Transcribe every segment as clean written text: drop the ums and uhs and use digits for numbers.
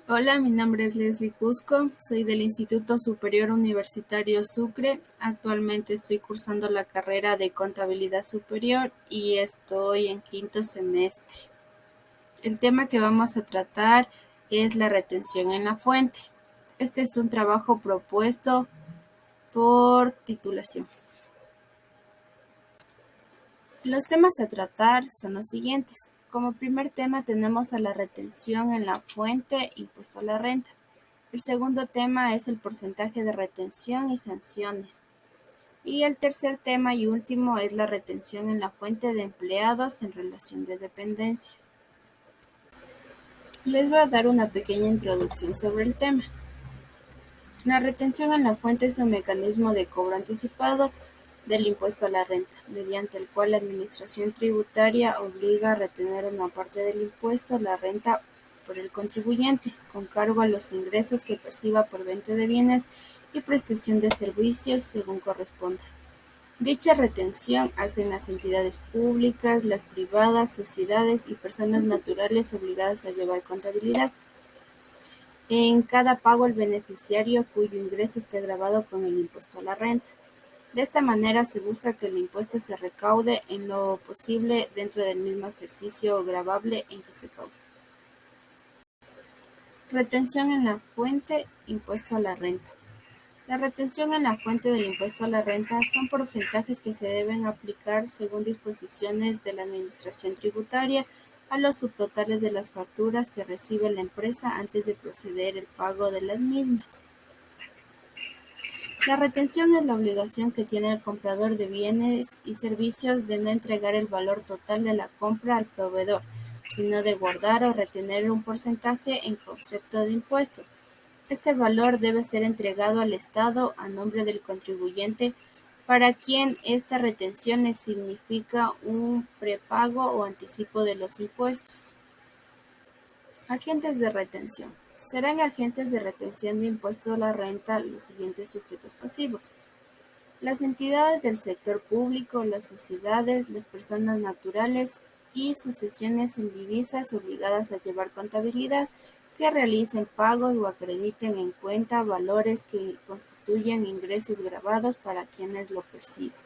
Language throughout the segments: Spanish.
Hola, mi nombre es Leslie Cusco, soy del Instituto Superior Universitario Sucre. Actualmente estoy cursando la carrera de Contabilidad Superior y estoy en quinto semestre. El tema que vamos a tratar es la retención en la fuente. Este es un trabajo propuesto por titulación. Los temas a tratar son los siguientes. Como primer tema tenemos a la retención en la fuente, impuesto a la renta. El segundo tema es el porcentaje de retención y sanciones. Y el tercer tema y último es la retención en la fuente de empleados en relación de dependencia. Les voy a dar una pequeña introducción sobre el tema. La retención en la fuente es un mecanismo de cobro anticipado del impuesto a la renta, mediante el cual la Administración Tributaria obliga a retener una parte del impuesto a la renta por el contribuyente, con cargo a los ingresos que perciba por venta de bienes y prestación de servicios según corresponda. Dicha retención hacen las entidades públicas, las privadas, sociedades y personas naturales obligadas a llevar contabilidad. En cada pago el beneficiario cuyo ingreso esté gravado con el impuesto a la renta. De esta manera se busca que el impuesto se recaude en lo posible dentro del mismo ejercicio gravable en que se cause. Retención en la fuente, impuesto a la renta. La retención en la fuente del impuesto a la renta son porcentajes que se deben aplicar según disposiciones de la Administración Tributaria a los subtotales de las facturas que recibe la empresa antes de proceder el pago de las mismas. La retención es la obligación que tiene el comprador de bienes y servicios de no entregar el valor total de la compra al proveedor, sino de guardar o retener un porcentaje en concepto de impuesto. Este valor debe ser entregado al Estado a nombre del contribuyente, para quien esta retención significa un prepago o anticipo de los impuestos. Agentes de retención. Serán agentes de retención de impuesto a la renta los siguientes sujetos pasivos: las entidades del sector público, las sociedades, las personas naturales y sucesiones en divisas obligadas a llevar contabilidad, que realicen pagos o acrediten en cuenta valores que constituyan ingresos gravados para quienes lo perciban.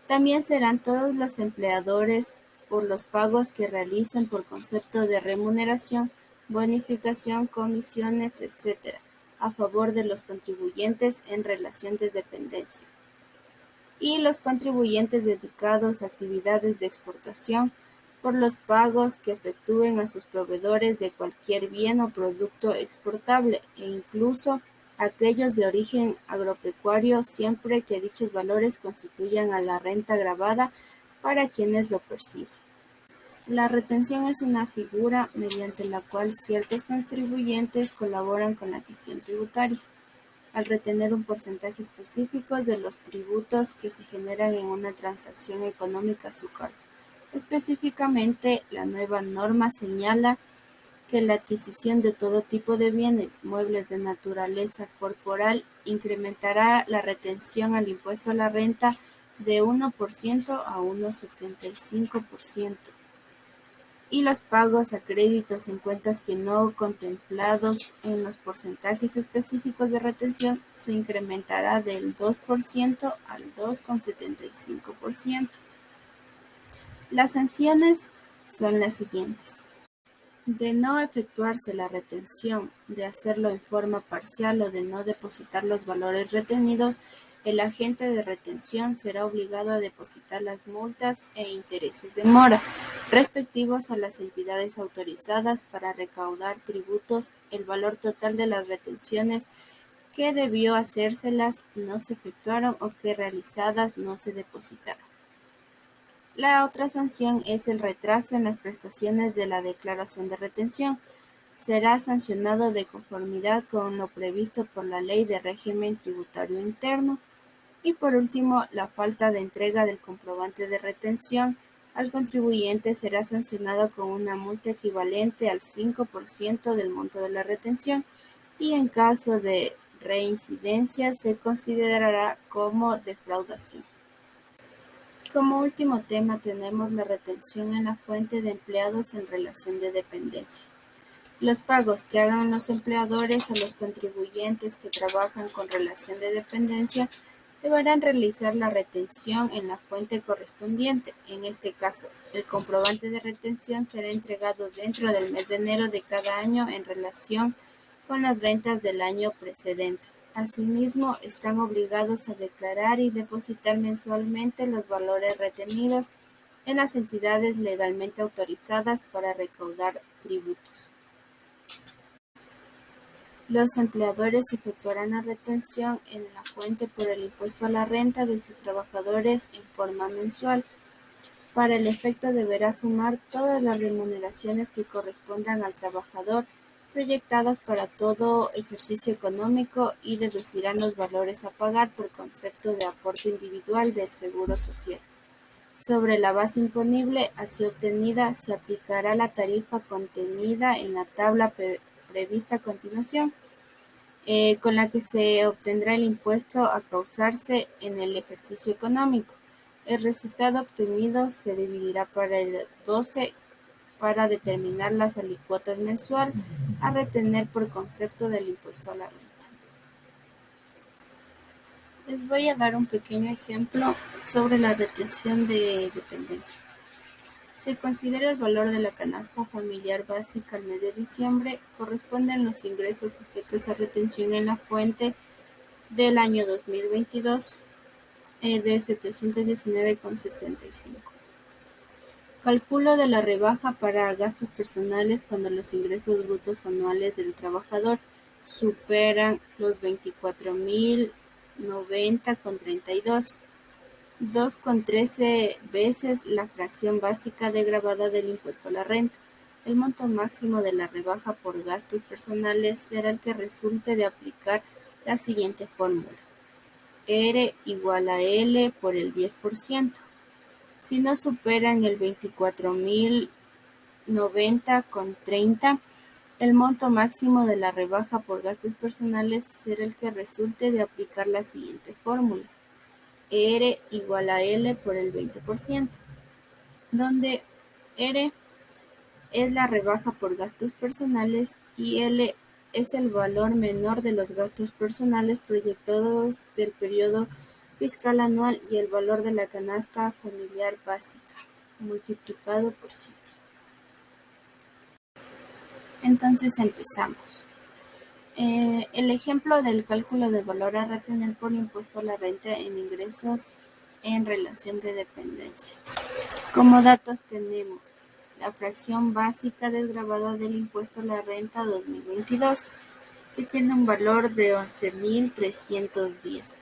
También serán todos los empleadores por los pagos que realicen por concepto de remuneración, bonificación, comisiones, etc., a favor de los contribuyentes en relación de dependencia, y los contribuyentes dedicados a actividades de exportación por los pagos que efectúen a sus proveedores de cualquier bien o producto exportable, e incluso aquellos de origen agropecuario, siempre que dichos valores constituyan a la renta gravada para quienes lo perciban. La retención es una figura mediante la cual ciertos contribuyentes colaboran con la gestión tributaria, al retener un porcentaje específico de los tributos que se generan en una transacción económica a su cargo. Específicamente, la nueva norma señala que la adquisición de todo tipo de bienes muebles de naturaleza corporal incrementará la retención al impuesto a la renta de 1% a 1,75%. Y los pagos a créditos en cuentas que no contemplados en los porcentajes específicos de retención se incrementará del 2% al 2,75%. Las sanciones son las siguientes: de no efectuarse la retención, de hacerlo en forma parcial o de no depositar los valores retenidos, el agente de retención será obligado a depositar las multas e intereses de mora respectivos a las entidades autorizadas para recaudar tributos. El valor total de las retenciones que debió hacérselas no se efectuaron o que realizadas no se depositaron. La otra sanción es el retraso en las prestaciones de la declaración de retención. Será sancionado de conformidad con lo previsto por la Ley de Régimen Tributario Interno. Y por último, la falta de entrega del comprobante de retención al contribuyente será sancionado con una multa equivalente al 5% del monto de la retención, y en caso de reincidencia se considerará como defraudación. Como último tema tenemos la retención en la fuente de empleados en relación de dependencia. Los pagos que hagan los empleadores a los contribuyentes que trabajan con relación de dependencia deberán realizar la retención en la fuente correspondiente. En este caso, el comprobante de retención será entregado dentro del mes de enero de cada año en relación con las rentas del año precedente. Asimismo, están obligados a declarar y depositar mensualmente los valores retenidos en las entidades legalmente autorizadas para recaudar tributos. Los empleadores efectuarán la retención en la fuente por el impuesto a la renta de sus trabajadores en forma mensual. Para el efecto deberá sumar todas las remuneraciones que correspondan al trabajador proyectadas para todo ejercicio económico y deducirán los valores a pagar por concepto de aporte individual del Seguro Social. Sobre la base imponible así obtenida se aplicará la tarifa contenida en la tabla prevista a continuación, con la que se obtendrá el impuesto a causarse en el ejercicio económico. El resultado obtenido se dividirá para el 12 para determinar las alícuotas mensual a retener por concepto del impuesto a la renta. Les voy a dar un pequeño ejemplo sobre la retención de dependencia. Se considera el valor de la canasta familiar básica al mes de diciembre, corresponden los ingresos sujetos a retención en la fuente del año 2022 de 719,65. Cálculo de la rebaja para gastos personales cuando los ingresos brutos anuales del trabajador superan los 24.090,32. 2,13 veces la fracción básica degravada del impuesto a la renta. El monto máximo de la rebaja por gastos personales será el que resulte de aplicar la siguiente fórmula: R igual a L por el 10%. Si no superan el 24.090,30, el monto máximo de la rebaja por gastos personales será el que resulte de aplicar la siguiente fórmula: R igual a L por el 20%, donde R es la rebaja por gastos personales y L es el valor menor de los gastos personales proyectados del periodo fiscal anual y el valor de la canasta familiar básica, multiplicado por 7. Entonces empezamos. El ejemplo del cálculo de valor a retener por impuesto a la renta en ingresos en relación de dependencia. Como datos tenemos la fracción básica desgravada del impuesto a la renta 2022, que tiene un valor de 11.310.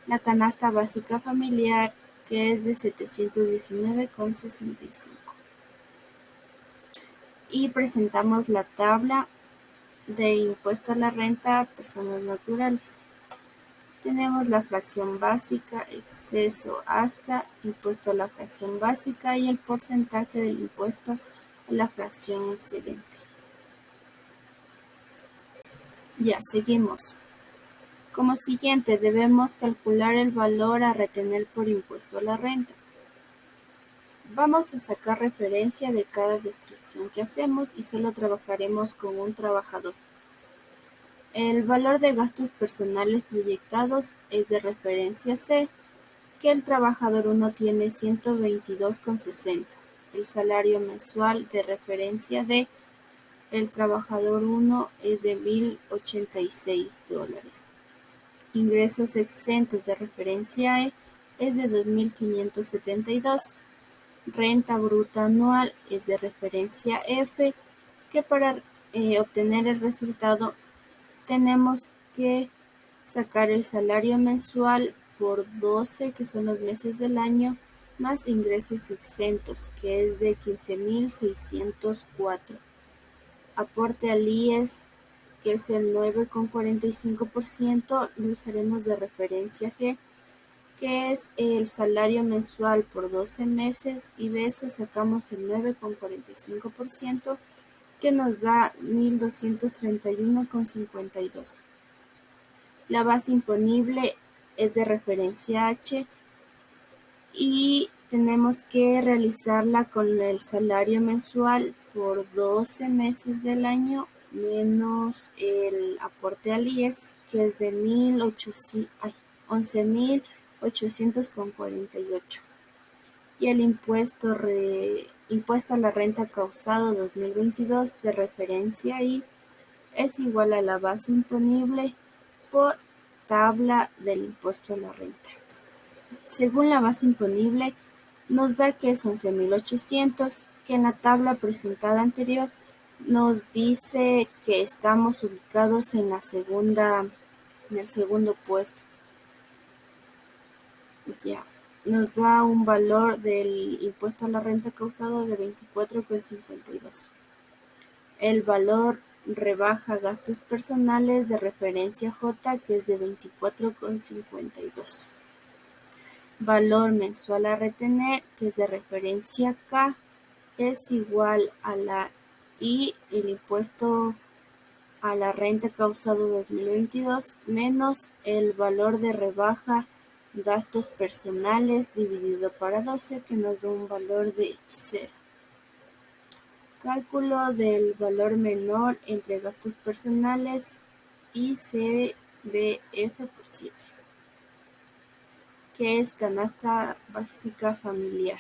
La canasta básica familiar, que es de 719,65. Y presentamos la tabla de impuesto a la renta a personas naturales. Tenemos la fracción básica, exceso hasta, impuesto a la fracción básica y el porcentaje del impuesto a la fracción excedente. Ya, seguimos. Como siguiente, debemos calcular el valor a retener por impuesto a la renta. Vamos a sacar referencia de cada descripción que hacemos y solo trabajaremos con un trabajador. El valor de gastos personales proyectados es de referencia C, que el trabajador 1 tiene 122,60. El salario mensual de referencia D, el trabajador 1 es de $1,086. Ingresos exentos de referencia E es de 2.572. Renta bruta anual es de referencia F, que para obtener el resultado tenemos que sacar el salario mensual por 12, que son los meses del año, más ingresos exentos, que es de 15.604. Aporte al IES, que es el 9,45%, lo usaremos de referencia G, que es el salario mensual por 12 meses, y de eso sacamos el 9,45%, que nos da 1.231,52. La base imponible es de referencia H y tenemos que realizarla con el salario mensual por 12 meses del año menos el aporte al IES, que es de 11.800,48. Y el impuesto a la renta causado 2022 de referencia I es igual a la base imponible por tabla del impuesto a la renta. Según la base imponible, nos da que es 11.800, que en la tabla presentada anterior nos dice que estamos ubicados en el segundo puesto. Ya, nos da un valor del impuesto a la renta causado de 24,52. El valor rebaja gastos personales de referencia J, que es de 24,52. Valor mensual a retener, que es de referencia K, es igual a la I, el impuesto a la renta causado 2022, menos el valor de rebaja gastos personales dividido para 12, que nos da un valor de 0. Cálculo del valor menor entre gastos personales y CBF por 7, que es canasta básica familiar.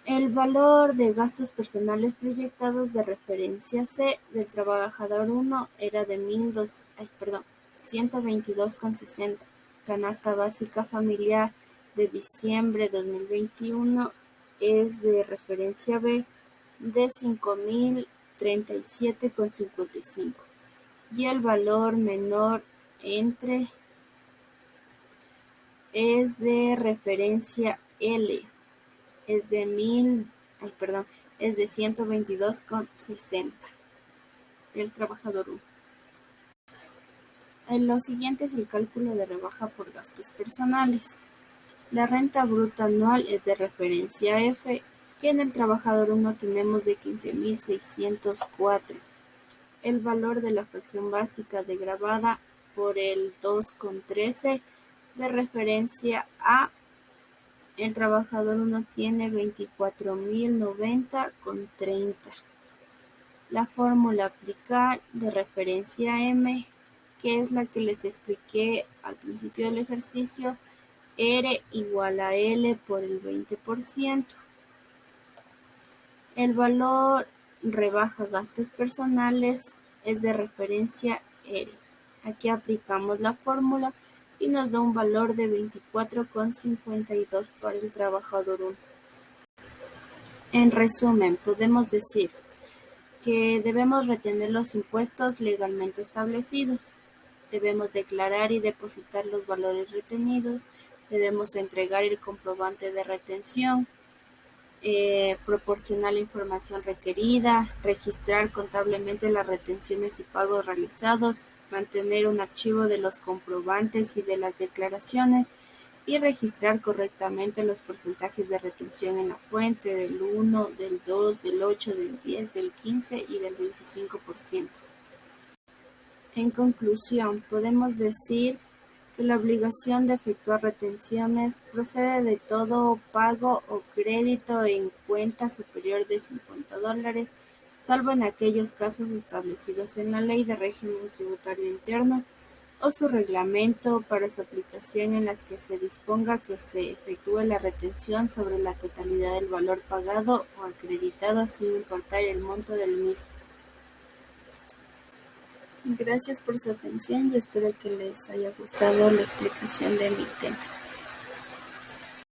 El valor de gastos personales proyectados de referencia C del trabajador 1 era de 122,60. Canasta básica familiar de diciembre 2021 es de referencia B de 5.037,55. Y el valor menor entre es de referencia L, es de 122,60 del trabajador 1. Lo siguiente es el cálculo de rebaja por gastos personales. La renta bruta anual es de referencia F, que en el trabajador 1 tenemos de 15.604. El valor de la fracción básica degravada por el 2,13 de referencia A, el trabajador 1 tiene 24.090,30. La fórmula aplicar de referencia M, que es la que les expliqué al principio del ejercicio, R igual a L por el 20%. El valor rebaja gastos personales es de referencia R. Aquí aplicamos la fórmula y nos da un valor de 24,52 para el trabajador 1. En resumen, podemos decir que debemos retener los impuestos legalmente establecidos, debemos declarar y depositar los valores retenidos, debemos entregar el comprobante de retención, proporcionar la información requerida, registrar contablemente las retenciones y pagos realizados, mantener un archivo de los comprobantes y de las declaraciones y registrar correctamente los porcentajes de retención en la fuente del 1, del 2, del 8, del 10, del 15 y del 25%. En conclusión, podemos decir que la obligación de efectuar retenciones procede de todo pago o crédito en cuenta superior de $50, salvo en aquellos casos establecidos en la Ley de Régimen Tributario Interno o su reglamento para su aplicación, en las que se disponga que se efectúe la retención sobre la totalidad del valor pagado o acreditado sin importar el monto del mismo. Gracias por su atención y espero que les haya gustado la explicación de mi tema.